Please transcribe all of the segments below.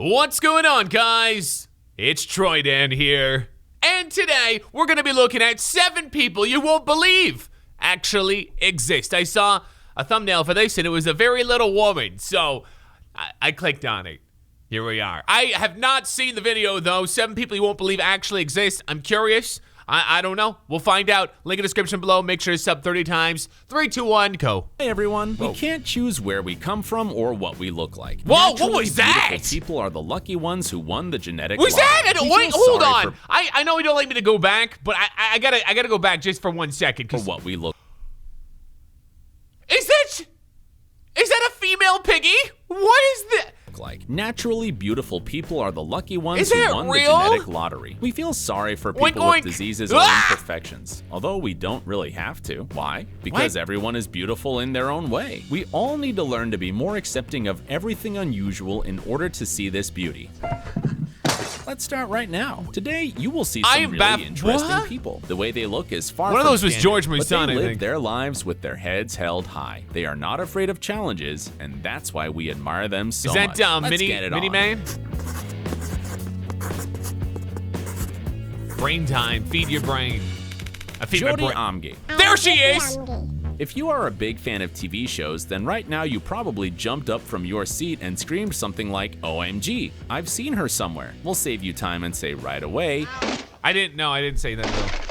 What's going on, guys? It's Troydan here. And today, we're going to be looking at 7 people you won't believe actually exist. I saw a thumbnail for this, and it was a very little woman, so I clicked on it. Here we are. I have not seen the video, though. 7 people you won't believe actually exist. I'm curious. I don't know. We'll find out. Link in the description below. Make sure to sub 30 times. 3, 2, 1, go. Hey everyone. Whoa. We can't choose where we come from or what we look like. Whoa, Naturally, what was that? beautiful people are the lucky ones who won the genetic Was lottery. that? We Wait, feel hold sorry on. I know you don't like me to go back, but I gotta go back just for 1 second. For what we look Is that a female piggy? What is that? like. Naturally, beautiful people are the lucky ones Is who that won real? the genetic lottery. We feel sorry for people Oink, oink. with diseases or Ah! imperfections, although we don't really have to. Why? Because everyone is beautiful in their own way. We all need to learn to be more accepting of everything unusual in order to see this beauty. Let's start right now. Today, you will see some really interesting what? people. The way they look is far One of from those was standard, George but Musan, they I live think. their lives with their heads held high. They are not afraid of challenges, and that's why we admire them so Is that much. Let's get it Mini on. Man? Brain time. Feed your brain. I feed my Jody brain. Amge. There she is. If you are a big fan of TV shows, then right now you probably jumped up from your seat and screamed something like, OMG, I've seen her somewhere. We'll save you time and say right away, I didn't say that though.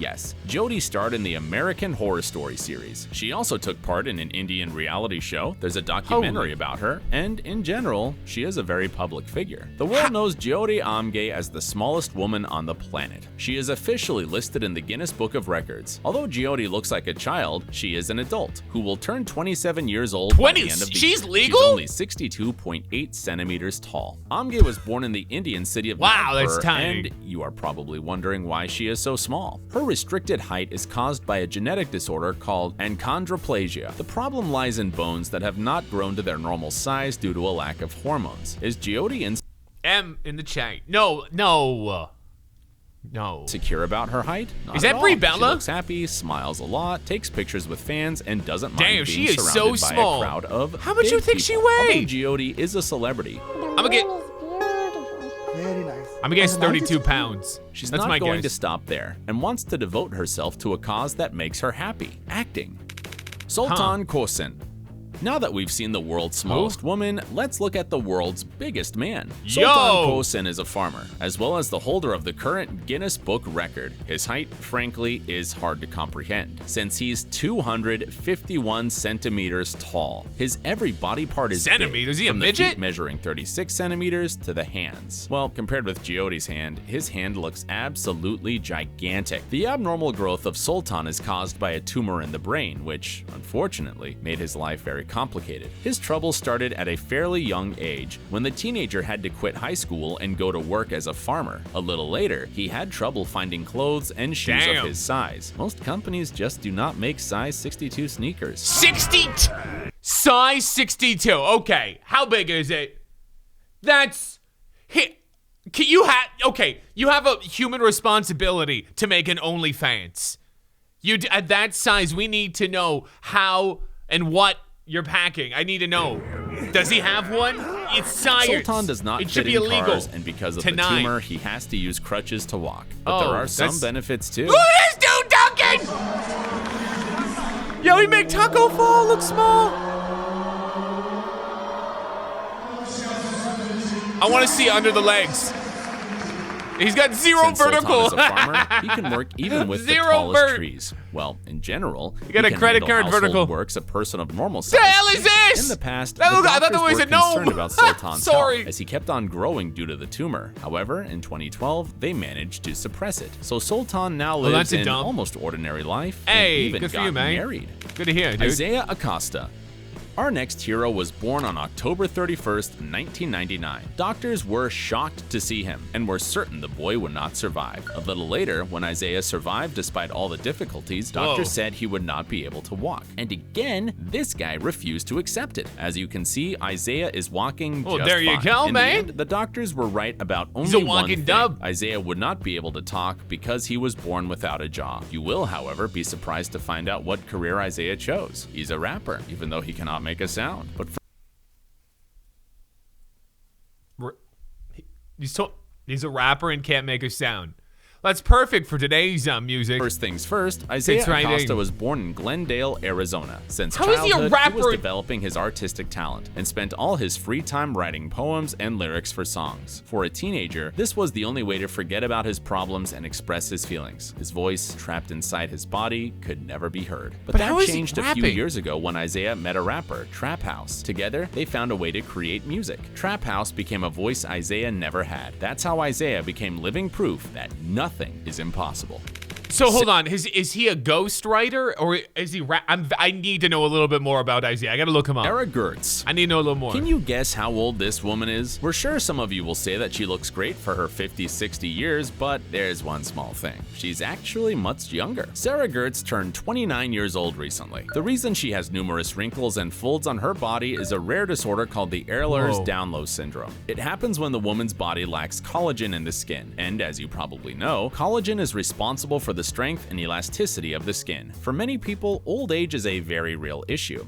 yes, Jody starred in the American Horror Story series. She also took part in an Indian reality show. There's a documentary about her, and in general, she is a very public figure. The world knows Jody Amge as the smallest woman on the planet. She is officially listed in the Guinness Book of Records. Although Jody looks like a child, she is an adult who will turn 27 years old by the end of the She's year. legal? She's only 62.8 centimeters tall. Amge was born in the Indian city of Wow, that's Nagpur, tiny. and you are probably wondering why she is so small. Her restricted height is caused by a genetic disorder called achondroplasia. The problem lies in bones that have not grown to their normal size due to a lack of hormones. Is Jody M in the chat. No. insecure about her height? Not Is at that all. Brie She Bella? looks happy, smiles a lot, takes pictures with fans, and doesn't mind Damn, being she is surrounded so by small. a crowd of How much big you think she people. Although weighed? Jody is a celebrity, I'm gonna guess 32 pounds. she's That's not my going guess. to stop there and wants to devote herself to a cause that makes her happy, acting. Sultan Kosin. Now that we've seen the world's smallest woman, let's look at the world's biggest man. Sultan Kosin is a farmer, as well as the holder of the current Guinness Book record. His height, frankly, is hard to comprehend, since he's 251 centimeters tall. His every body part is Centimeters? big, Is he a from the midget? feet measuring 36 centimeters to the hands. Well, compared with Jody's hand, his hand looks absolutely gigantic. The abnormal growth of Sultan is caused by a tumor in the brain, which, unfortunately, made his life very complicated. His trouble started at a fairly young age, when the teenager had to quit high school and go to work as a farmer. A little later, he had trouble finding clothes and shoes Damn. of his size. Most companies just do not make size 62 sneakers. 62. Size 62. Okay, how big is it? That's. You have a human responsibility to make an OnlyFans. At that size, we need to know how and what you're packing. I need to know. Does he have one? It's science. Sultan does not It fit should be in illegal. cars, and because of the Tonight. tumor, he has to use crutches to walk. But there Oh, are some that's- benefits too. Look at this dude dunking! Yo, he make Taco Fall look small. I want to see under the legs. He's got zero Since vertical. Sultan is a farmer, he can work even with the Zero tallest vert. trees. Well, in general, You got he a can credit handle card household vertical. works a person of normal The size. hell is this? In the past, That the look- I thought doctors that was were a gnome. concerned about Sultan's Sorry. health as he kept on growing due to the tumor. However, in 2012, they managed to suppress it. So Sultan now lives that's a an dump. almost ordinary life Hey, and even good for got you, man. married. Good to hear, dude. Isaiah Acosta. Our next hero was born on October 31st, 1999. Doctors were shocked to see him and were certain the boy would not survive. A little later, when Isaiah survived despite all the difficulties, doctors Whoa. said he would not be able to walk. And again, this guy refused to accept it. As you can see, Isaiah is walking Oh, just there you fine. go, In man. the end, the doctors were right about only He's a one walking thing. dub. Isaiah would not be able to talk because he was born without a jaw. You will, however, be surprised to find out what career Isaiah chose. He's a rapper, even though he cannot make a sound. But He's a rapper and can't make a sound. That's perfect for today's music. First things first, Isaiah writing. Acosta was born in Glendale, Arizona. Since How is he a childhood, rapper? he was developing his artistic talent and spent all his free time writing poems and lyrics for songs. For a teenager, this was the only way to forget about his problems and express his feelings. His voice, trapped inside his body, could never be heard. But how that is he changed a few rapping? years ago when Isaiah met a rapper, Trap House. Together, they found a way to create music. Trap House became a voice Isaiah never had. That's how Isaiah became living proof that nothing is impossible. So hold on, is he a ghostwriter or is he I need to know a little bit more about Isaiah. I gotta look him up. Gertz. I need to know a little more. Can you guess how old this woman is? We're sure some of you will say that she looks great for her 50, 60 years, but there's one small thing. She's actually much younger. Sarah Gertz turned 29 years old recently. The reason she has numerous wrinkles and folds on her body is a rare disorder called the Ehlers-Danlos syndrome. It happens when the woman's body lacks collagen in the skin, and as you probably know, collagen is responsible for the strength and elasticity of the skin. For many people, old age is a very real issue.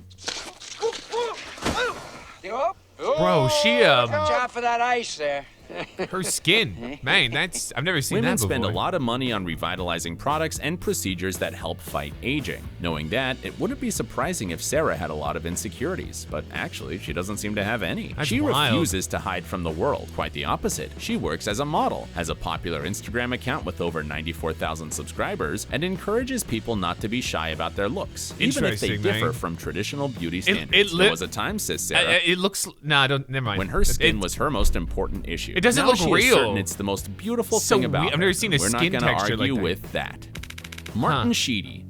Bro, she Watch out for that ice there. her skin. Man, I've never seen Women that before. spend a lot of money on revitalizing products and procedures that help fight aging. Knowing that, it wouldn't be surprising if Sarah had a lot of insecurities, but actually, she doesn't seem to have any. That's She wild. refuses to hide from the world. Quite the opposite. She works as a model, has a popular Instagram account with over 94,000 subscribers, and encourages people not to be shy about their looks, even if they Interesting, differ man. from traditional beauty standards. There was a time, says Sarah, It looks. Nah, don't. Never mind. when her skin was her most important issue. It doesn't Now look she is real. certain it's the most beautiful So thing about I've never her. seen a We're skin not gonna texture like argue that. with that. Martin Sheedy.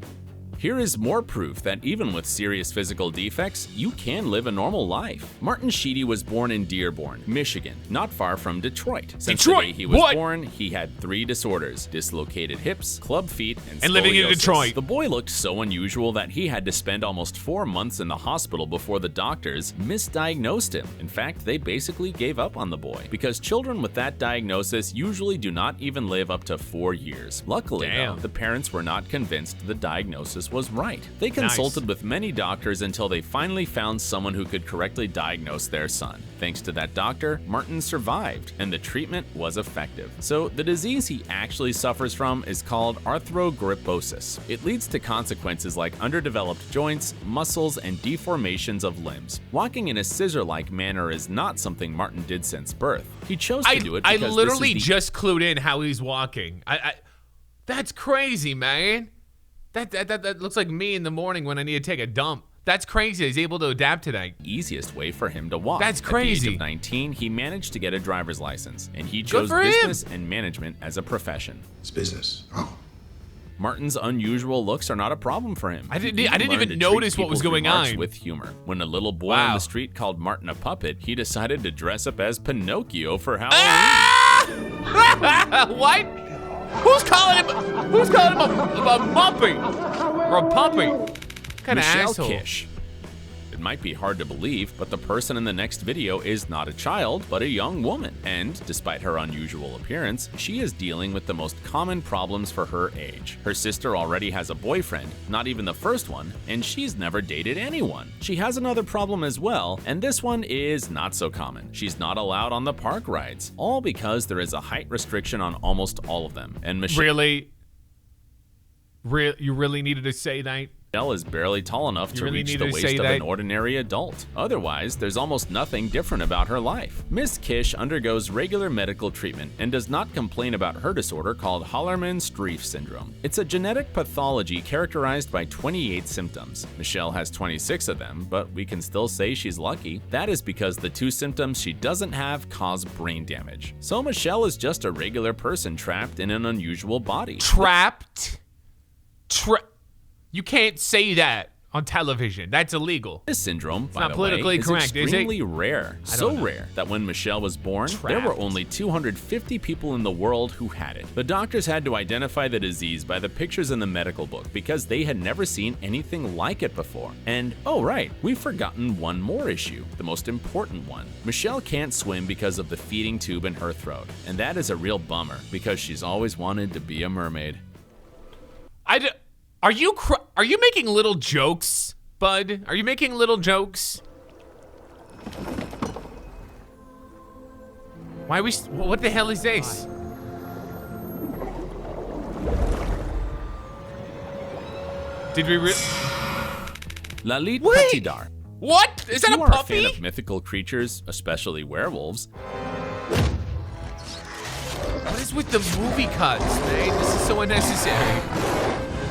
Here is more proof that even with serious physical defects, you can live a normal life. Martin Sheedy was born in Dearborn, Michigan, not far from Detroit. Since Detroit? the day he was What? born, he had 3 disorders: dislocated hips, club feet, and living in scoliosis. Detroit. The boy looked so unusual that he had to spend almost 4 months in the hospital before the doctors misdiagnosed him. In fact, they basically gave up on the boy because children with that diagnosis usually do not even live up to 4 years. Luckily, Damn. though, the parents were not convinced the diagnosis was right. They consulted with many doctors until they finally found someone who could correctly diagnose their son. Thanks to that doctor, Martin survived, and the treatment was effective. So the disease he actually suffers from is called arthrogryposis. It leads to consequences like underdeveloped joints, muscles, and deformations of limbs. Walking in a scissor-like manner is not something Martin did since birth. He chose to do it I because literally this is just clued in how he's walking. That's crazy, man. That looks like me in the morning when I need to take a dump. That's crazy. He's able to adapt to that. easiest way for him to walk. That's At the age crazy. of 19, he managed to get a driver's license, and he chose for him. business and management as a profession. It's business. Oh. Martin's unusual looks are not a problem for him. I didn't He even learned to notice treat what was people's going remarks on. with humor. When a little boy Wow. on the street called Martin a puppet, he decided to dress up as Pinocchio for Halloween. Ah! What? Who's calling him a muppy or a puppy? What kind of Michelle asshole? Kish. It might be hard to believe, but the person in the next video is not a child, but a young woman. And despite her unusual appearance, she is dealing with the most common problems for her age. Her sister already has a boyfriend, not even the first one, and she's never dated anyone. She has another problem as well, and this one is not so common. She's not allowed on the park rides, all because there is a height restriction on almost all of them. And Michelle Really? You really needed to say that? is barely tall enough to really reach need the to waist say of that? an ordinary adult. Otherwise, there's almost nothing different about her life. Miss Kish undergoes regular medical treatment and does not complain about her disorder called Hallermann-Streiff syndrome. It's a genetic pathology characterized by 28 symptoms. Michelle has 26 of them, but we can still say she's lucky. That is because the 2 symptoms she doesn't have cause brain damage. So Michelle is just a regular person trapped in an unusual body. Trapped? You can't say that on television. That's illegal. This syndrome, by not the politically way, is correct, is it? extremely rare. So know. rare that when Michelle was born, there were Trapped. only 250 people in the world who had it. The doctors had to identify the disease by the pictures in the medical book because they had never seen anything like it before. And, oh right, we've forgotten one more issue, the most important one. Michelle can't swim because of the feeding tube in her throat. And that is a real bummer because she's always wanted to be a mermaid. Are you making little jokes, bud? Are you making little jokes? Why are we? What the hell is this? Did we? Lalit Wait! Patidar. What? Is that If a you are a puppy? fan of mythical creatures, especially werewolves, What is with the movie cuts, man? This is so unnecessary.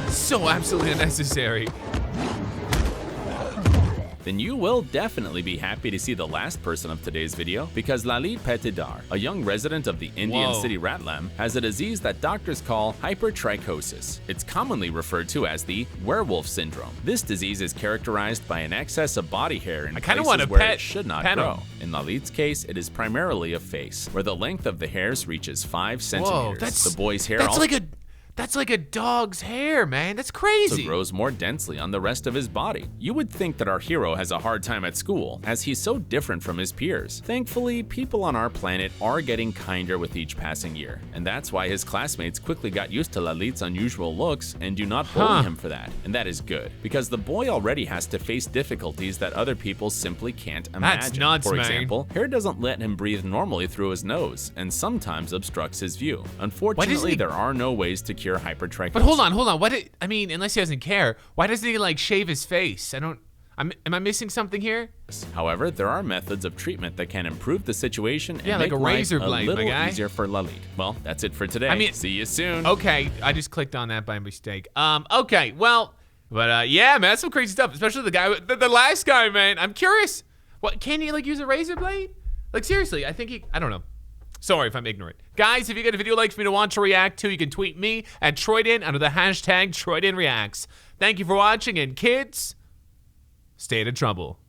So absolutely unnecessary. then you will definitely be happy to see the last person of today's video, because Lalit Patidar, a young resident of the Indian Whoa. city Ratlam, has a disease that doctors call hypertrichosis. It's commonly referred to as the werewolf syndrome. This disease is characterized by an excess of body hair in kinda places wanna where pet it should not him. grow. In Lalit's case, it is primarily a face, where the length of the hairs reaches 5 centimeters. that's the boy's hair That's also like a dog's hair, man. That's crazy. grows more densely on the rest of his body. You would think that our hero has a hard time at school, as he's so different from his peers. Thankfully, people on our planet are getting kinder with each passing year, and that's why his classmates quickly got used to Lalit's unusual looks and do not bully him for that. And that is good, because the boy already has to face difficulties that other people simply can't imagine. That's nuts, For man. example, hair doesn't let him breathe normally through his nose, and sometimes obstructs his view. Unfortunately, he- there are no ways to cure hypertrichosis. But hold on. I mean, unless he doesn't care, why doesn't he like shave his face? Am I missing something here? However, there are methods of treatment that can improve the situation and Yeah, like make a razor life blade, a my little guy. easier for Lalit. Well, that's it for today. I mean- see you soon. Okay, I just clicked on that by mistake. Okay, well, but yeah, man, that's some crazy stuff. Especially the guy, the last guy, man. I'm curious. What can he like use a razor blade? Like seriously, I don't know. Sorry if I'm ignorant. Guys, if you got a video like for me to want to react to, you can tweet me at Troydan under the hashtag TroydanReacts. Thank you for watching, and kids, stay out of trouble.